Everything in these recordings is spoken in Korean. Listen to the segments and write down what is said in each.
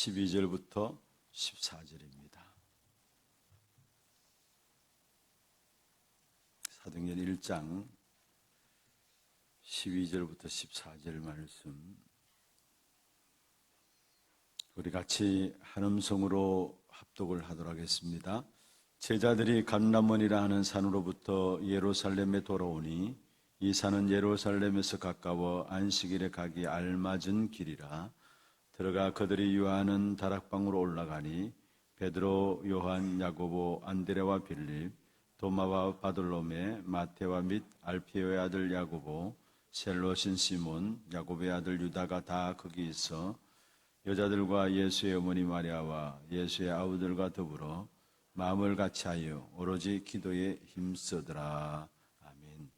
12절부터 14절입니다. 사도행전 1장 12절부터 14절 말씀, 우리 같이 한 음성으로 합독을 하도록 하겠습니다. 제자들이 감람원이라 하는 산으로부터 예루살렘에 돌아오니 이 산은 예루살렘에서 가까워 안식일에 가기 알맞은 길이라. 들어가 그들이 유하는 다락방으로 올라가니 베드로, 요한, 야고보, 안드레와 빌립, 도마와 바돌로메, 마테와 및 알피오의 아들 야고보, 셀롯인 시몬, 야고보의 아들 유다가 다 거기 있어 여자들과 예수의 어머니 마리아와 예수의 아우들과 더불어 마음을 같이하여 오로지 기도에 힘쓰더라. 아멘.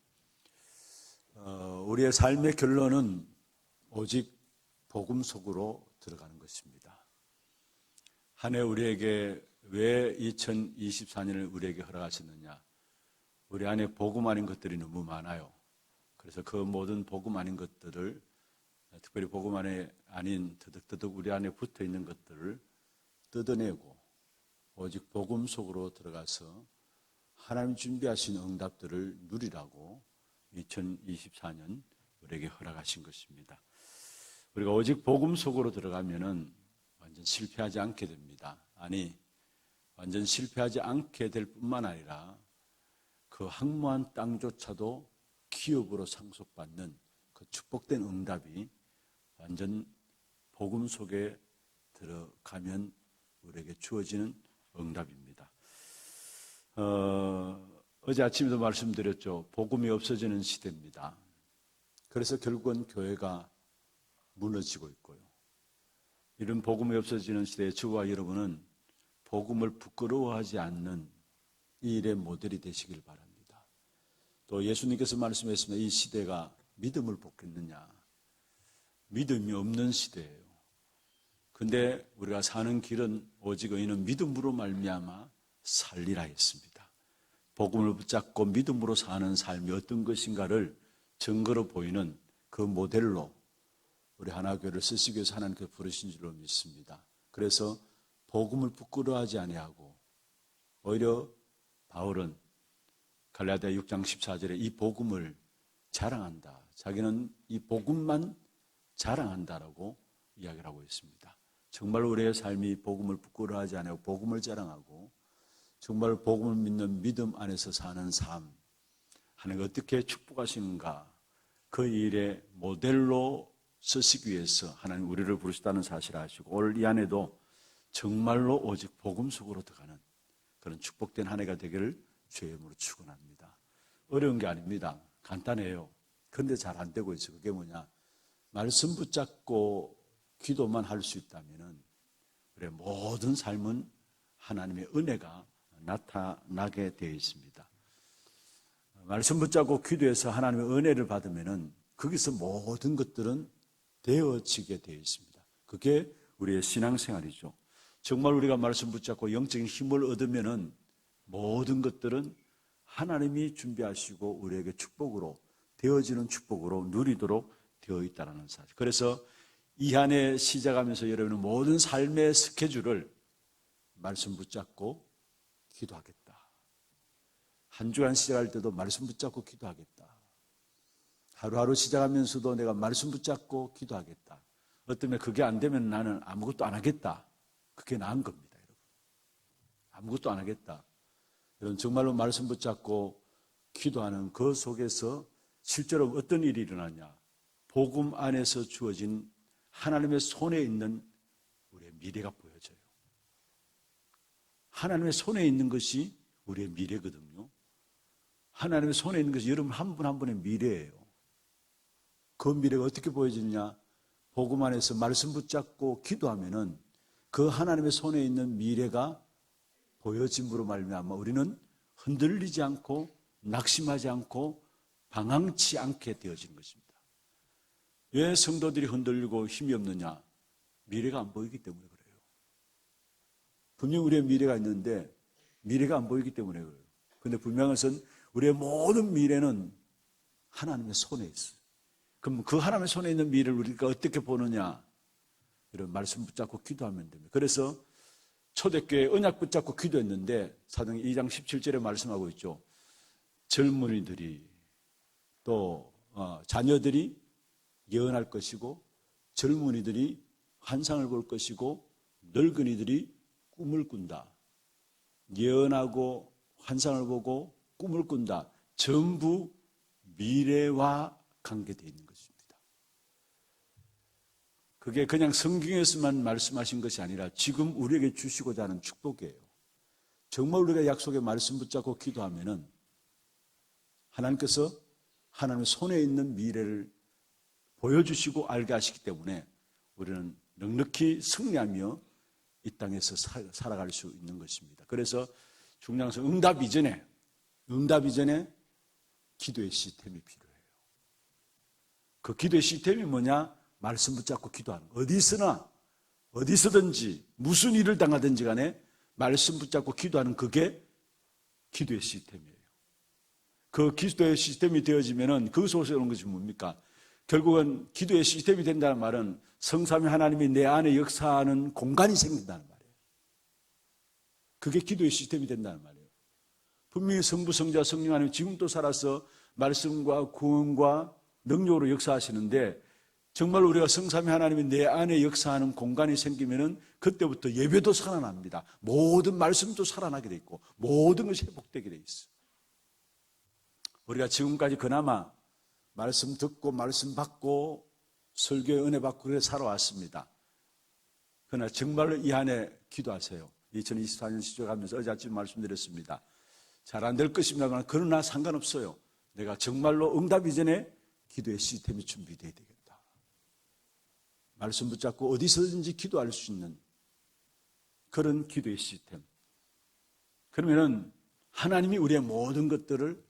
우리의 삶의 결론은 오직 복음 속으로 들어가는 것입니다. 한 해 우리에게 왜 2024년을 우리에게 허락하셨느냐? 우리 안에 복음 아닌 것들이 너무 많아요. 그래서 그 모든 복음 아닌 것들을, 특별히 복음 안에 아닌 더덕더덕 우리 안에 붙어 있는 것들을 뜯어내고 오직 복음 속으로 들어가서 하나님 준비하신 응답들을 누리라고 2024년 우리에게 허락하신 것입니다. 우리가 오직 복음 속으로 들어가면은 완전 실패하지 않게 됩니다. 아니, 완전 실패하지 않게 될 뿐만 아니라 그 황무한 땅조차도 기업으로 상속받는 그 축복된 응답이 완전 복음 속에 들어가면 우리에게 주어지는 응답입니다. 어제 아침에도 말씀드렸죠. 복음이 없어지는 시대입니다. 그래서 결국은 교회가 무너지고 있고요. 이런 복음이 없어지는 시대에 저와 여러분은 복음을 부끄러워하지 않는 이 일의 모델이 되시길 바랍니다. 또 예수님께서 말씀하셨습니다. 이 시대가 믿음을 복겠느냐? 믿음이 없는 시대예요. 근데 우리가 사는 길은 오직 의인은 믿음으로 말미암아 살리라 했습니다. 복음을 붙잡고 믿음으로 사는 삶이 어떤 것인가를 증거로 보이는 그 모델로 우리 하나교회를 쓰시기 위해서 하나님께서 부르신 줄로 믿습니다. 그래서 복음을 부끄러워하지 아니하고 오히려 바울은 갈라디아 6장 14절에 이 복음을 자랑한다. 자기는 이 복음만 자랑한다라고 이야기를 하고 있습니다. 정말 우리의 삶이 복음을 부끄러워하지 아니하고 복음을 자랑하고 정말 복음을 믿는 믿음 안에서 사는 삶, 하나님이 어떻게 축복하시는가, 그 일의 모델로 쓰시기 위해서 하나님 우리를 부르셨다는 사실을 아시고 올 이 안에도 정말로 오직 복음 속으로 들어가는 그런 축복된 한 해가 되기를 주의 이름으로 축원합니다. 어려운 게 아닙니다. 간단해요. 그런데 잘 안 되고 있어요. 그게 뭐냐? 말씀 붙잡고 기도만 할 수 있다면은 우리의 모든 삶은 하나님의 은혜가 나타나게 되어 있습니다. 말씀 붙잡고 기도해서 하나님의 은혜를 받으면은 거기서 모든 것들은 되어지게 되어 있습니다. 그게 우리의 신앙생활이죠. 정말 우리가 말씀 붙잡고 영적인 힘을 얻으면은 모든 것들은 하나님이 준비하시고 우리에게 축복으로 되어지는 축복으로 누리도록 되어 있다는 사실. 그래서 이 한 해 시작하면서 여러분은 모든 삶의 스케줄을 말씀 붙잡고 기도하겠다. 한 주간 시작할 때도 말씀 붙잡고 기도하겠다. 하루하루 시작하면서도 내가 말씀 붙잡고 기도하겠다. 어쩌면 그게 안 되면 나는 아무것도 안 하겠다. 그게 나은 겁니다, 여러분. 아무것도 안 하겠다. 여러분 정말로 말씀 붙잡고 기도하는 그 속에서 실제로 어떤 일이 일어나냐? 복음 안에서 주어진 하나님의 손에 있는 우리의 미래가 보여져요. 하나님의 손에 있는 것이 우리의 미래거든요. 하나님의 손에 있는 것이 여러분 한 분 한 분의 미래예요. 그 미래가 어떻게 보여지느냐? 복음 안에서 말씀 붙잡고 기도하면은 그 하나님의 손에 있는 미래가 보여짐으로 말미암아 우리는 흔들리지 않고 낙심하지 않고 방황치 않게 되어지는 것입니다. 왜 성도들이 흔들리고 힘이 없느냐? 미래가 안 보이기 때문에 그래요. 분명 우리의 미래가 있는데 미래가 안 보이기 때문에 그래요. 그런데 분명한 것은 우리의 모든 미래는 하나님의 손에 있어요. 그럼 그 하나님의 손에 있는 미래를 우리가 어떻게 보느냐? 이런 말씀 붙잡고 기도하면 됩니다. 그래서 초대교회 언약 붙잡고 기도했는데 사도행전 2장 17절에 말씀하고 있죠. 젊은이들이 또 자녀들이 예언할 것이고 젊은이들이 환상을 볼 것이고 늙은이들이 꿈을 꾼다. 예언하고 환상을 보고 꿈을 꾼다. 전부 미래와 관계되어 있는 것입니다. 그게 그냥 성경에서만 말씀하신 것이 아니라 지금 우리에게 주시고자 하는 축복이에요. 정말 우리가 약속의 말씀 붙잡고 기도하면은 하나님께서 하나님의 손에 있는 미래를 보여주시고 알게 하시기 때문에 우리는 넉넉히 승리하며 이 땅에서 살아갈 수 있는 것입니다. 그래서 중요한 것은 응답 이전에 기도의 시스템이 필요해요. 그 기도의 시스템이 뭐냐? 말씀 붙잡고 기도하는 거. 어디서든지 무슨 일을 당하든지 간에 말씀 붙잡고 기도하는 그게 기도의 시스템이에요. 그 기도의 시스템이 되어지면은 그 속에서 오는 것이 뭡니까? 결국은 기도의 시스템이 된다는 말은 성삼위 하나님이 내 안에 역사하는 공간이 생긴다는 말이에요. 그게 기도의 시스템이 된다는 말이에요. 분명히 성부, 성자, 성령 하나님 지금도 살아서 말씀과 구원과 능력으로 역사하시는데 정말 우리가 성삼위 하나님이 내 안에 역사하는 공간이 생기면은 그때부터 예배도 살아납니다. 모든 말씀도 살아나게 돼 있고 모든 것이 회복되게 돼 있어요. 우리가 지금까지 그나마 말씀 듣고 말씀 받고 설교의 은혜 받고 그래 살아왔습니다. 그러나 정말로 이 안에 기도하세요. 2024년 시작하면서 어제 아침 말씀드렸습니다. 잘 안 될 것입니다. 그러나 상관없어요. 내가 정말로 응답 이전에 기도의 시스템이 준비되어야 되겠다. 말씀 붙잡고 어디서든지 기도할 수 있는 그런 기도의 시스템. 그러면은 하나님이 우리의 모든 것들을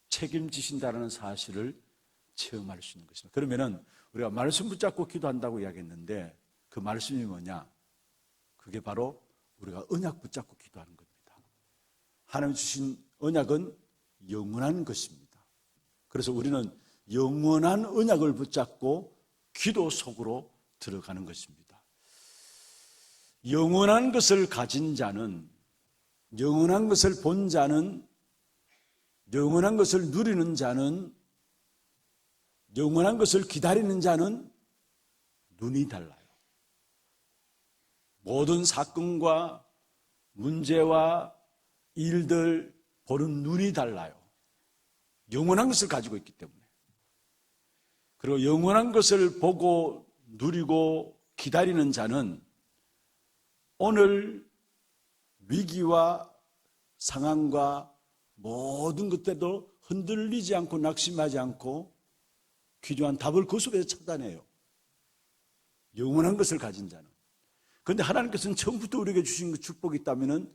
책임지신다는 사실을 체험할 수 있는 것입니다. 그러면은 우리가 말씀 붙잡고 기도한다고 이야기했는데 그 말씀이 뭐냐? 그게 바로 우리가 언약 붙잡고 기도하는 겁니다. 하나님 주신 언약은 영원한 것입니다. 그래서 우리는 영원한 언약을 붙잡고 기도 속으로 들어가는 것입니다. 영원한 것을 가진 자는, 영원한 것을 본 자는, 영원한 것을 누리는 자는, 영원한 것을 기다리는 자는 눈이 달라요. 모든 사건과 문제와 일들 보는 눈이 달라요. 영원한 것을 가지고 있기 때문에. 그리고 영원한 것을 보고 누리고 기다리는 자는 오늘 위기와 상황과 모든 것들도 흔들리지 않고 낙심하지 않고 귀중한 답을 그 속에서 찾아내요. 영원한 것을 가진 자는. 그런데 하나님께서는 처음부터 우리에게 주신 그 축복이 있다면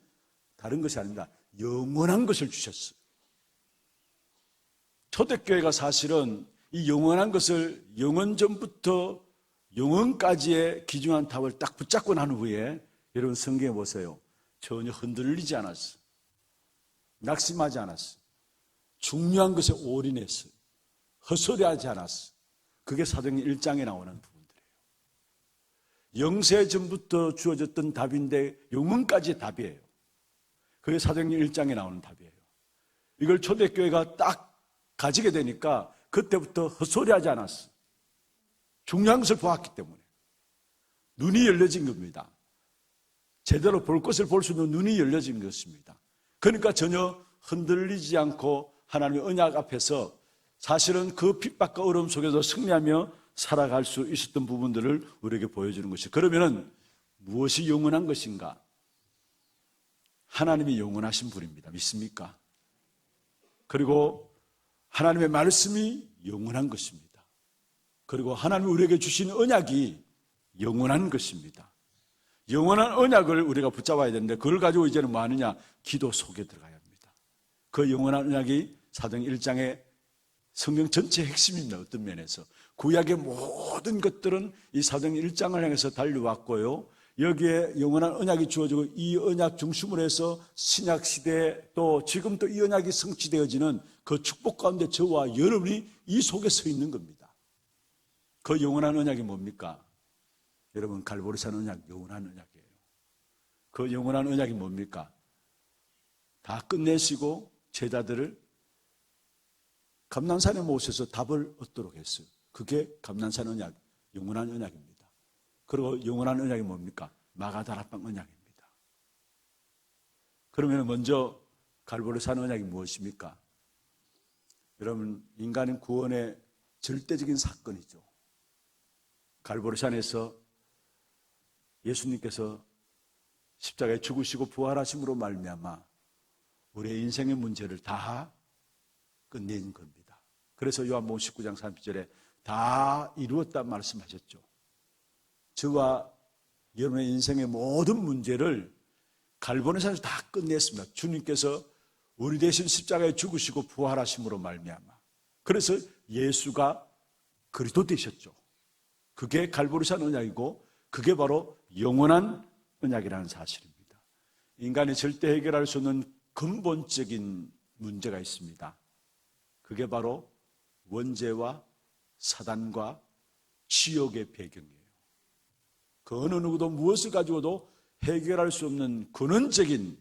다른 것이 아닙니다. 영원한 것을 주셨어요. 초대교회가 사실은 이 영원한 것을 영원 전부터 영원까지의 귀중한 답을 딱 붙잡고 난 후에 여러분 성경에 보세요. 전혀 흔들리지 않았어요. 낙심하지 않았어요. 중요한 것에 올인했어요. 헛소리하지 않았어요. 그게 사도행전 1장에 나오는 부분들이에요. 영세 전부터 주어졌던 답인데 영원까지의 답이에요. 그게 사도행전 1장에 나오는 답이에요. 이걸 초대교회가 딱 가지게 되니까 그때부터 헛소리하지 않았어요. 중요한 것을 보았기 때문에 눈이 열려진 겁니다. 제대로 볼 것을 볼 수 있는 눈이 열려진 것입니다. 그러니까 전혀 흔들리지 않고 하나님의 언약 앞에서 사실은 그 핍박과 어려움 속에서 승리하며 살아갈 수 있었던 부분들을 우리에게 보여주는 것이죠. 그러면은 무엇이 영원한 것인가? 하나님이 영원하신 분입니다. 믿습니까? 그리고 하나님의 말씀이 영원한 것입니다. 그리고 하나님이 우리에게 주신 언약이 영원한 것입니다. 영원한 언약을 우리가 붙잡아야 되는데 그걸 가지고 이제는 뭐 하느냐? 기도 속에 들어가야 합니다. 그 영원한 언약이 사도행전 1장의 성경 전체의 핵심입니다. 어떤 면에서. 구약의 모든 것들은 이 사도행전 1장을 향해서 달려왔고요. 여기에 영원한 언약이 주어지고 이 언약 중심으로 해서 신약시대 또 지금 또 이 언약이 성취되어지는 그 축복 가운데 저와 여러분이 이 속에 서 있는 겁니다. 그 영원한 언약이 뭡니까? 여러분, 갈보리산 언약, 영원한 언약이에요. 그 영원한 언약이 뭡니까? 다 끝내시고 제자들을 감난산에 모셔서 답을 얻도록 했어요. 그게 감난산 언약, 영원한 언약입니다. 그리고 영원한 언약이 뭡니까? 마가다락방 언약입니다. 그러면 먼저 갈보리산 언약이 무엇입니까? 여러분, 인간의 구원의 절대적인 사건이죠. 갈보리산에서 예수님께서 십자가에 죽으시고 부활하심으로 말미암아 우리의 인생의 문제를 다 끝낸 겁니다. 그래서 요한복음 19장 30절에 다 이루었다 말씀하셨죠. 저와 여러분의 인생의 모든 문제를 갈보리산에서 다 끝냈습니다. 주님께서 우리 대신 십자가에 죽으시고 부활하심으로 말미암아. 그래서 예수가 그리스도 되셨죠. 그게 갈보리산 언약이고 그게 바로 영원한 언약이라는 사실입니다. 인간이 절대 해결할 수 없는 근본적인 문제가 있습니다. 그게 바로 원죄와 사단과 지옥의 배경이에요. 그 어느 누구도 무엇을 가지고도 해결할 수 없는 근원적인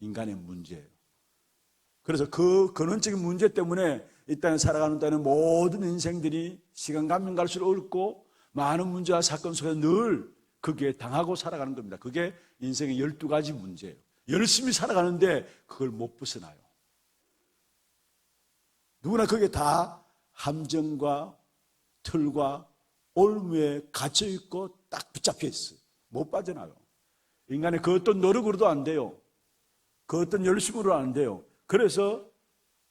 인간의 문제예요. 그래서 그 근원적인 문제 때문에 이 땅에 살아가는 데는 모든 인생들이 시간 가면 갈수록 어렵고 많은 문제와 사건 속에 늘 거기에 당하고 살아가는 겁니다. 그게 인생의 12가지 문제예요. 열심히 살아가는데 그걸 못 벗어나요. 누구나 거기에 다 함정과 틀과 올무에 갇혀있고 딱 붙잡혀 있어요. 못 빠져나요. 인간의 그 어떤 노력으로도 안 돼요. 그 어떤 열심으로 안 돼요. 그래서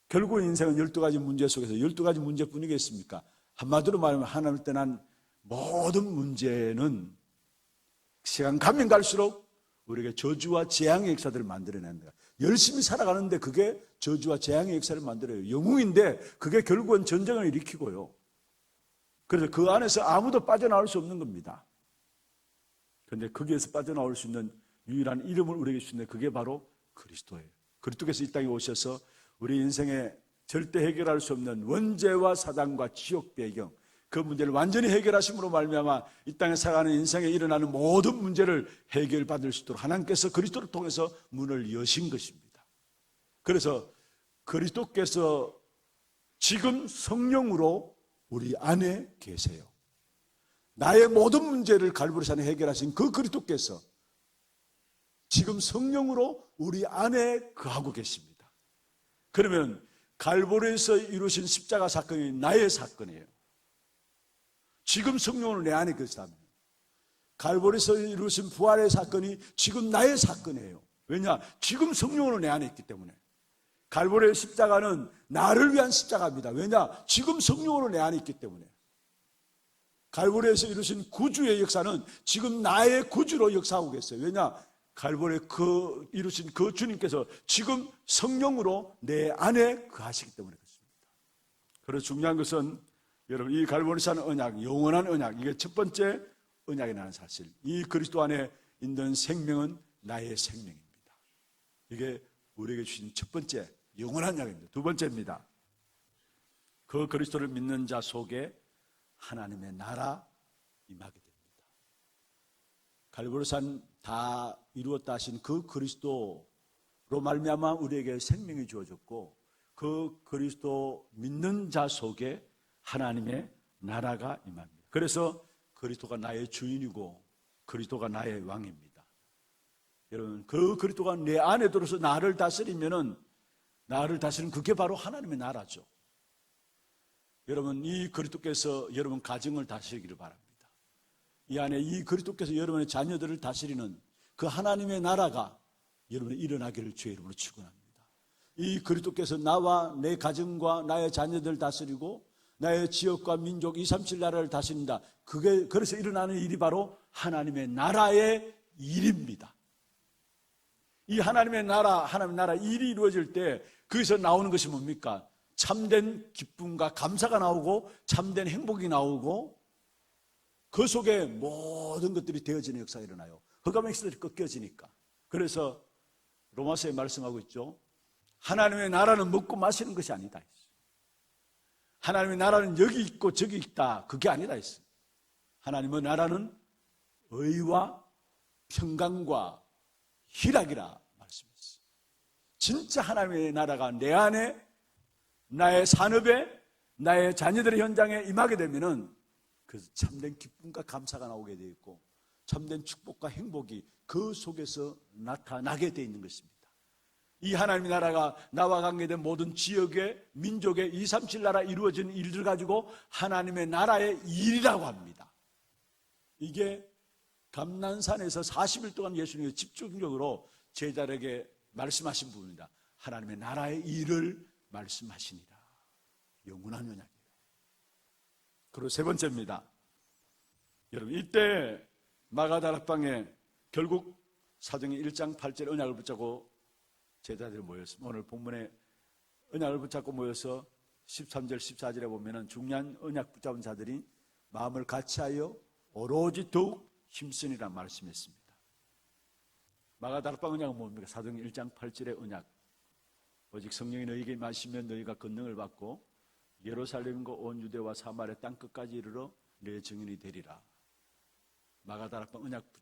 결국 인생은 12가지 문제 속에서 12가지 문제뿐이겠습니까? 한마디로 말하면 하나님을 떠난 모든 문제는 시간 가면 갈수록 우리에게 저주와 재앙의 역사들을 만들어낸다. 열심히 살아가는데 그게 저주와 재앙의 역사를 만들어요. 영웅인데 그게 결국은 전쟁을 일으키고요. 그래서 그 안에서 아무도 빠져나올 수 없는 겁니다. 그런데 거기에서 빠져나올 수 있는 유일한 이름을 우리에게 주는데 그게 바로 그리스도예요. 그리스도께서 이 땅에 오셔서 우리 인생에 절대 해결할 수 없는 원죄와 사단과 지옥 배경, 그 문제를 완전히 해결하심으로 말미암아 이 땅에 살아가는 인생에 일어나는 모든 문제를 해결받을 수 있도록 하나님께서 그리스도를 통해서 문을 여신 것입니다. 그래서 그리스도께서 지금 성령으로 우리 안에 계세요. 나의 모든 문제를 갈보리산에 해결하신 그 그리스도께서 지금 성령으로 우리 안에 거하고 계십니다. 그러면 갈보리에서 이루신 십자가 사건이 나의 사건이에요. 지금 성령으로 내 안에 계시다면 갈보리에서 이루신 부활의 사건이 지금 나의 사건이에요. 왜냐? 지금 성령으로 내 안에 있기 때문에. 갈보리의 십자가는 나를 위한 십자가입니다. 왜냐? 지금 성령으로 내 안에 있기 때문에. 갈보리에서 이루신 구주의 역사는 지금 나의 구주로 역사하고 계세요. 왜냐? 갈보리에 이루신 그 주님께서 지금 성령으로 내 안에 거하시기 때문에 그렇습니다. 그래서 중요한 것은 여러분, 이 갈보리산 언약, 영원한 언약, 이게 첫 번째 언약이라는 사실. 이 그리스도 안에 있는 생명은 나의 생명입니다. 이게 우리에게 주신 첫 번째 영원한 언약입니다. 두 번째입니다. 그 그리스도를 믿는 자 속에 하나님의 나라 임하게 됩니다. 갈보리산 다 이루었다 하신 그 그리스도로 말미암아 우리에게 생명이 주어졌고 그 그리스도 믿는 자 속에 하나님의 나라가 임합니다. 그래서 그리스도가 나의 주인이고 그리스도가 나의 왕입니다. 여러분, 그 그리스도가 내 안에 들어서 나를 다스리면은 나를 다스리는 그게 바로 하나님의 나라죠. 여러분, 이 그리스도께서 여러분 가정을 다스리기를 바랍니다. 이 안에 이 그리스도께서 여러분의 자녀들을 다스리는 그 하나님의 나라가 여러분이 일어나기를 주의 이름으로 축원합니다. 이 그리스도께서 나와 내 가정과 나의 자녀들을 다스리고 나의 지역과 민족 237 나라를 다스린다. 그래서 일어나는 일이 바로 하나님의 나라의 일입니다. 이 하나님의 나라 일이 이루어질 때 거기서 나오는 것이 뭡니까? 참된 기쁨과 감사가 나오고 참된 행복이 나오고 그 속에 모든 것들이 되어지는 역사가 일어나요. 흑암의 꺾여지니까. 그래서 로마서에 말씀하고 있죠. 하나님의 나라는 먹고 마시는 것이 아니다. 하나님의 나라는 여기 있고 저기 있다. 그게 아니다. 하나님의 나라는 의와 평강과 희락이라 말씀했어요. 진짜 하나님의 나라가 내 안에, 나의 산업에, 나의 자녀들의 현장에 임하게 되면은 그래서 참된 기쁨과 감사가 나오게 되어 있고 참된 축복과 행복이 그 속에서 나타나게 되어 있는 것입니다. 이 하나님의 나라가 나와 관계된 모든 지역의 민족의 237 나라 이루어진 일들 가지고 하나님의 나라의 일이라고 합니다. 이게 감난산에서 40일 동안 예수님이 집중적으로 제자들에게 말씀하신 부분입니다. 하나님의 나라의 일을 말씀하시니라. 영원한 언약이에요. 그리고 세 번째입니다. 여러분, 이때 마가다락방에 결국 사도행전 1장 8절에 언약을 붙잡고 제자들이 모였습니다. 오늘 본문에 언약을 붙잡고 모여서 13절 14절에 보면은 중요한 언약 붙잡은 자들이 마음을 같이하여 오로지 더욱 힘쓰니라 말씀했습니다. 마가다락방 언약은 뭡니까? 사도행전 1장 8절의 언약. 오직 성령이 너희에게 임하시면 너희가 권능을 받고 예루살렘과 온 유대와 사마리아 땅 끝까지 이르러 내 증인이 되리라. 마가다락방 언약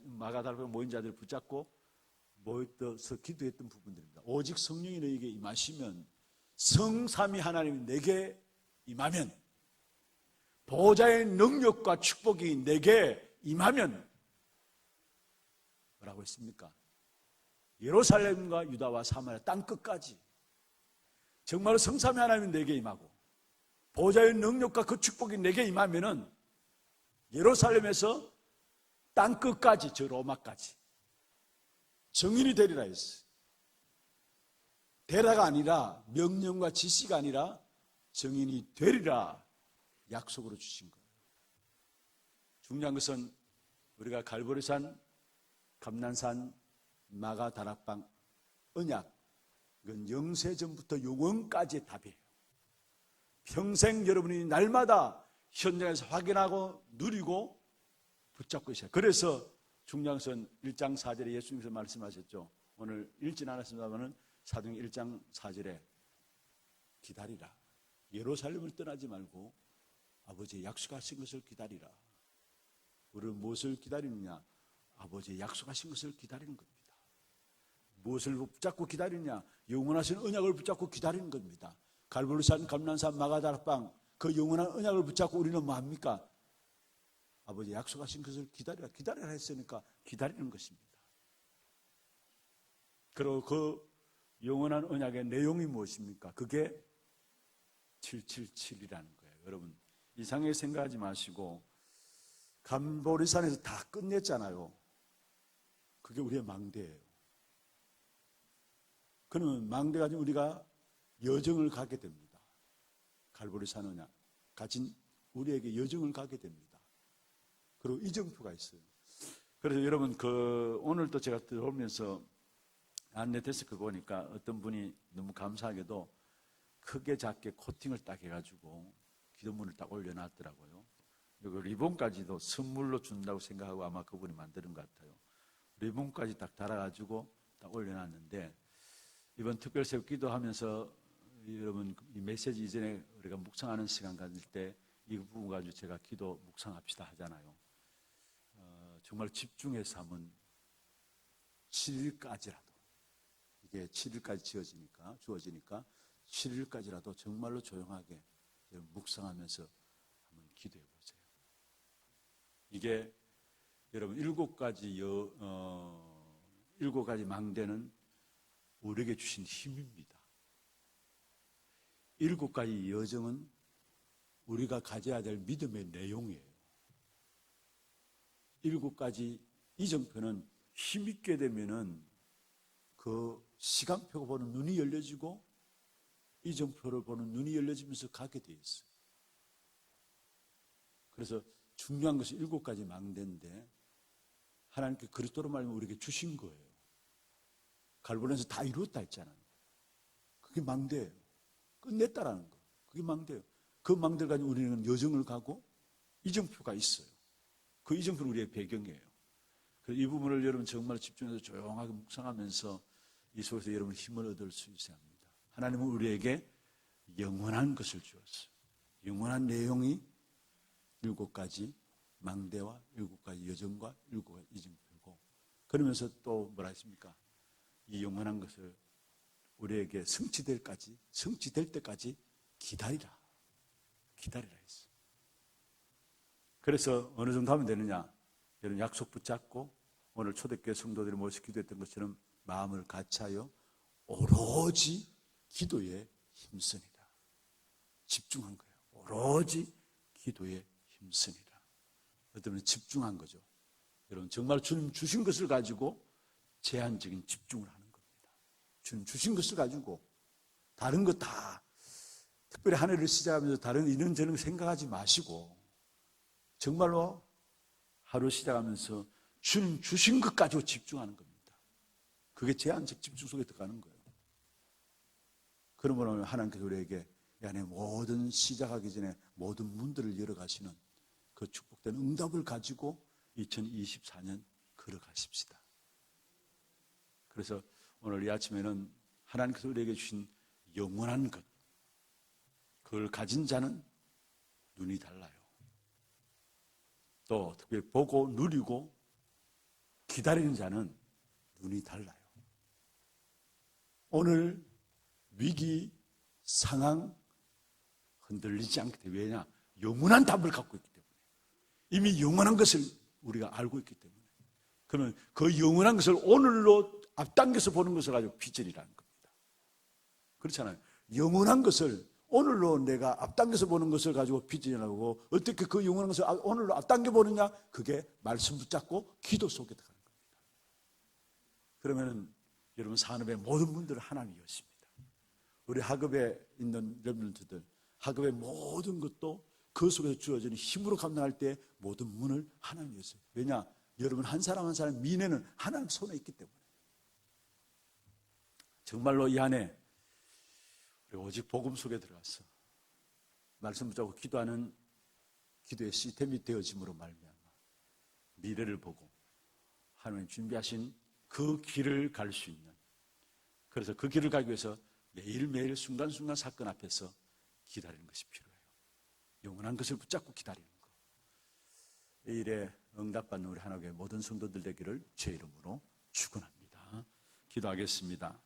마가다락방 모인 자들을 붙잡고 모여서 기도했던 부분들입니다. 오직 성령이 너희에게 임하시면, 성삼위 하나님이 내게 임하면, 보호자의 능력과 축복이 내게 임하면 뭐라고 했습니까? 예루살렘과 유다와 사마리아 땅 끝까지 정말로 성삼위 하나님이 내게 임하고 보호자의 능력과 그 축복이 내게 임하면은 예루살렘에서 땅 끝까지, 저 로마까지 증인이 되리라 했어요. 되라가 아니라, 명령과 지시가 아니라 증인이 되리라 약속으로 주신 거예요. 중요한 것은 우리가 갈보리산, 감난산, 마가다락방 언약은 영세전부터 영원까지의 답이에요. 평생 여러분이 날마다 현장에서 확인하고 누리고 붙잡고 있어요. 그래서 중요한 것은 1장 4절에 예수님께서 말씀하셨죠. 오늘 읽진 않았습니다만 사도행전 1장 4절에 기다리라. 예루살렘을 떠나지 말고 아버지의 약속하신 것을 기다리라. 우리는 무엇을 기다리느냐? 아버지의 약속하신 것을 기다리는 겁니다. 무엇을 붙잡고 기다리느냐? 영원하신 언약을 붙잡고 기다리는 겁니다. 갈보리산, 감난산, 마가다락방 그 영원한 언약을 붙잡고 우리는 뭐합니까? 아버지 약속하신 것을 기다리라. 기다리라 했으니까 기다리는 것입니다. 그리고 그 영원한 언약의 내용이 무엇입니까? 그게 777이라는 거예요. 여러분, 이상하게 생각하지 마시고 갈보리산에서 다 끝냈잖아요. 그게 우리의 망대예요. 그러면 망대 가지고 우리가 여정을 가게 됩니다. 갈보리산 언약 가진 우리에게 여정을 가게 됩니다. 그리고 이정표가 있어요. 그래서 여러분, 오늘 또 제가 들어오면서 안내 데스크 보니까 어떤 분이 너무 감사하게도 크게 작게 코팅을 딱 해가지고 기도문을 딱 올려놨더라고요. 그리고 리본까지도 선물로 준다고 생각하고 아마 그분이 만드는 것 같아요. 리본까지 딱 달아가지고 딱 올려놨는데, 이번 특별새우 기도하면서 여러분 이 메시지 이전에 우리가 묵상하는 시간 가질 때 이 부분 가지고 제가 기도 묵상합시다 하잖아요. 정말 집중해서 하면 7일까지라도, 이게 7일까지 주어지니까 7일까지라도 정말로 조용하게 묵상하면서 한번 기도해 보세요. 이게 여러분 7가지 망대는 우리에게 주신 힘입니다. 7가지 여정은 우리가 가져야 될 믿음의 내용이에요. 7가지 이정표는 힘있게 되면은 그 시간표가 보는 눈이 열려지고 이정표를 보는 눈이 열려지면서 가게 돼 있어요. 그래서 중요한 것이 7가지 망대인데 하나님께 그리스도로 말하면 우리에게 주신 거예요. 갈보리산에서 다 이루었다 했잖아요. 그게 망대예요. 끝냈다라는 거. 그게 망대예요. 그 망대를 가지고 우리는 여정을 가고 이정표가 있어요. 그 이정표는 우리의 배경이에요. 그래서 이 부분을 여러분 정말 집중해서 조용하게 묵상하면서 이 속에서 여러분 힘을 얻을 수 있어야 합니다. 하나님은 우리에게 영원한 것을 주었어요. 영원한 내용이 7가지 망대와 일곱가지 여정과 일곱가지 이정표고, 그러면서 또 뭐라 했습니까? 이 영원한 것을 우리에게 성취될 때까지 기다리라 했어. 그래서 어느 정도 하면 되느냐? 여러분 약속 붙잡고 오늘 초대교회 성도들이 모여서 기도했던 것처럼 마음을 같이하여 오로지 기도에 힘쓰니라. 집중한 거예요. 오로지 기도에 힘쓰니라. 어쩌면 집중한 거죠. 여러분 정말 주님 주신 것을 가지고 제한적인 집중을 하는 겁니다. 주님 주신 것을 가지고 다른 거 다 특별히 한 해를 시작하면서 다른 이런저런 생각하지 마시고 정말로 하루 시작하면서 주님 주신 것 가지고 집중하는 겁니다. 그게 제한적 집중 속에 들어가는 거예요. 그러면 하나님께서 우리에게 이 안에 모든 시작하기 전에 모든 문들을 열어가시는 그 축복된 응답을 가지고 2024년 걸어가십시다. 그래서 오늘 이 아침에는 하나님께서 우리에게 주신 영원한 것, 그걸 가진 자는 눈이 달라요. 또 특별히 보고 누리고 기다리는 자는 눈이 달라요. 오늘 위기 상황 흔들리지 않기 때문에, 왜냐? 영원한 답을 갖고 있기 때문에, 이미 영원한 것을 우리가 알고 있기 때문에, 그러면 그 영원한 것을 오늘로 앞당겨서 보는 것을 가지고 비전이라는 겁니다. 그렇잖아요. 영원한 것을 오늘로 내가 앞당겨서 보는 것을 가지고 비전이라고 하고, 어떻게 그 영원한 것을 오늘로 앞당겨 보느냐? 그게 말씀 붙잡고 기도 속에 들어가는 겁니다. 그러면 여러분 산업의 모든 문들을 하나님이 여십니다. 우리 학업에 있는 여러분들, 학업의 모든 것도 그 속에서 주어지는 힘으로 감당할 때 모든 문을 하나님이 여세요. 왜냐? 여러분 한 사람 한 사람 미래는 하나님 손에 있기 때문에. 정말로 이 안에 우리 오직 복음 속에 들어가서 말씀 붙잡고 기도하는 기도의 시스템이 되어짐으로 말미암아 미래를 보고 하나님 준비하신 그 길을 갈 수 있는, 그래서 그 길을 가기 위해서 매일매일 순간순간 사건 앞에서 기다리는 것이 필요해요. 영원한 것을 붙잡고 기다리는 것. 이 일에 응답받는 우리 하나님의 모든 성도들 되기를 주의 이름으로 축원합니다. 기도하겠습니다.